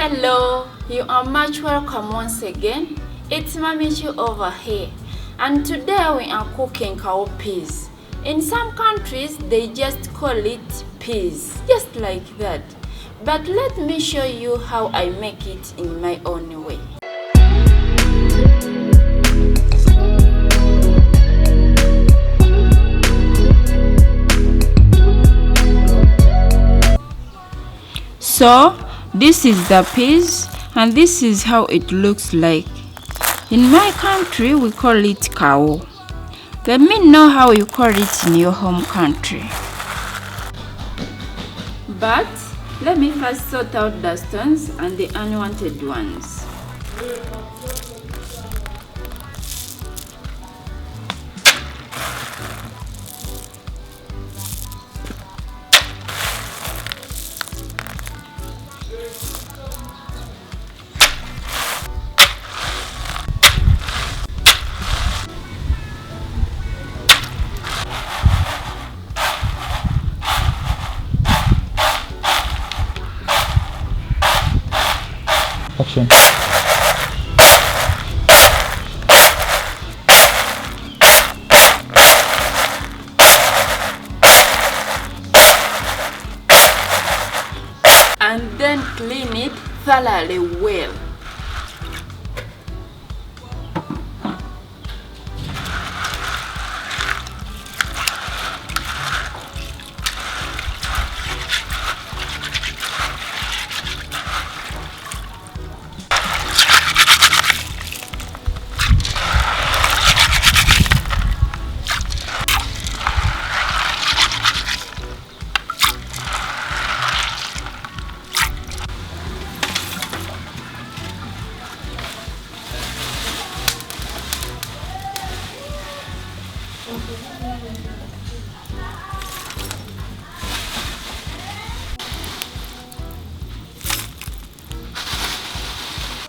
Hello, you are much welcome once again. It's Mamichi over here, and today we are cooking cowpeas. In some countries they just call it peas, just like that. But let me show you how I make it in my own way. So this is the peas and this is how it looks like. In my country we call it cow. Let me know how you call it in your home country. But let me first sort out the stones and the unwanted ones. Action. And then clean it thoroughly well.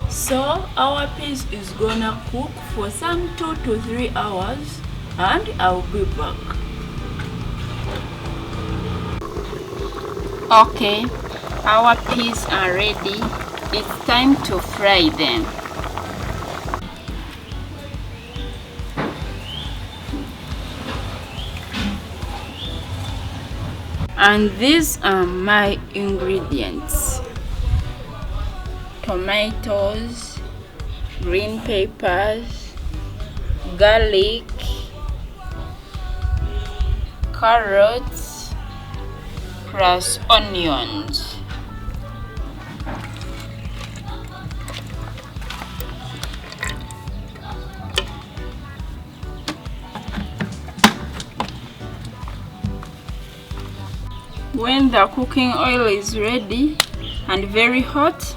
So our peas is gonna cook for some 2 to 3 hours and I'll be back. Okay, our peas are ready. It's time to fry them. And these are my ingredients: tomatoes, green peppers, garlic, carrots, plus onions. When the cooking oil is ready and very hot,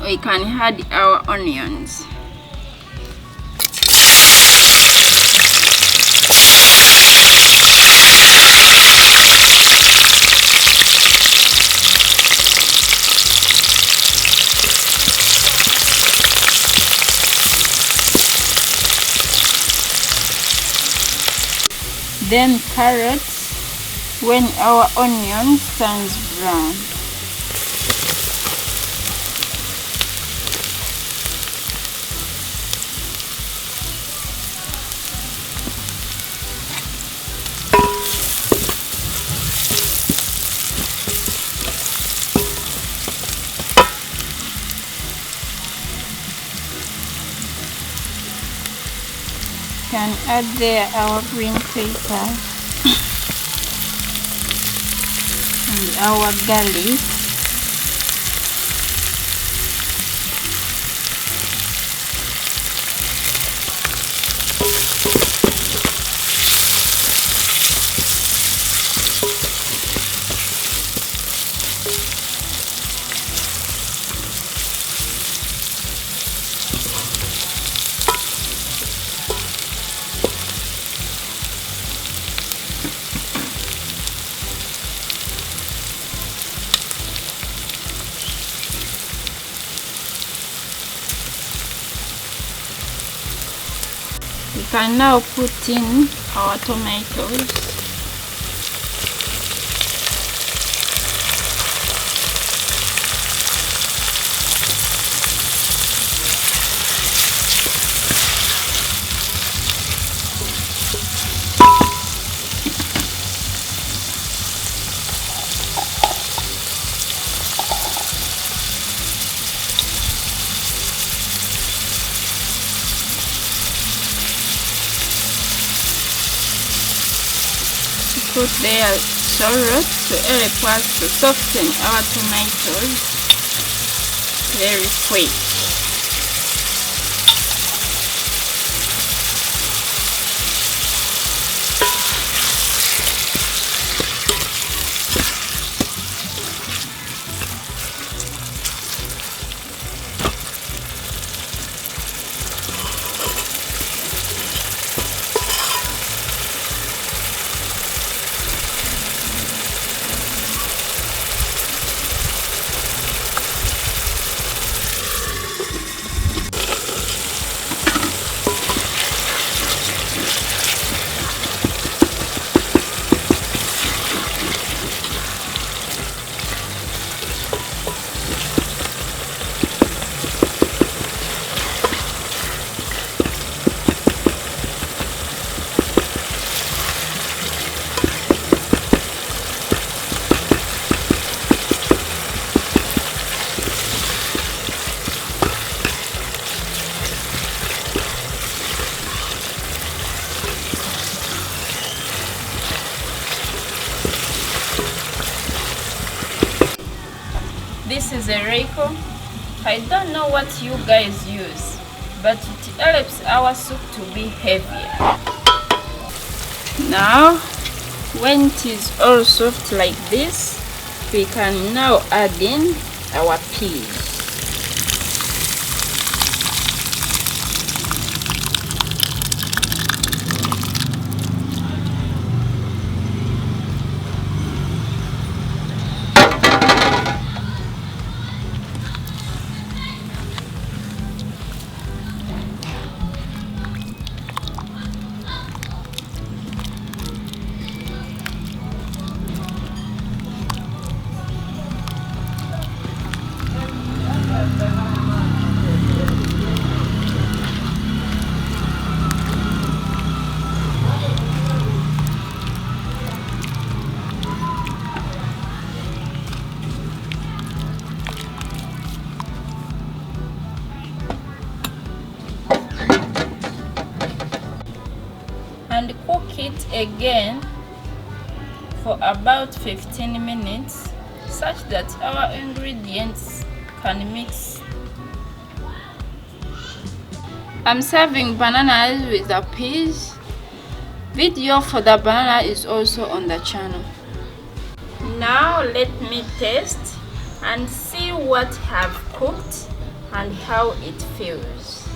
we can add our onions. Then carrots when our onion turns brown. Can add there our green pepper and our garlic. We can now put in our tomatoes. put their salt to help us to soften our tomatoes very quick. This is a Reiko. I don't know what you guys use, but it helps our soup to be heavier. Now, when it is all soft like this, we can now add in our peas. And cook it again for about 15 minutes such that our ingredients can mix. I'm serving bananas with the peas. Video for the banana is also on the channel. Now let me taste and see what have cooked and how it feels.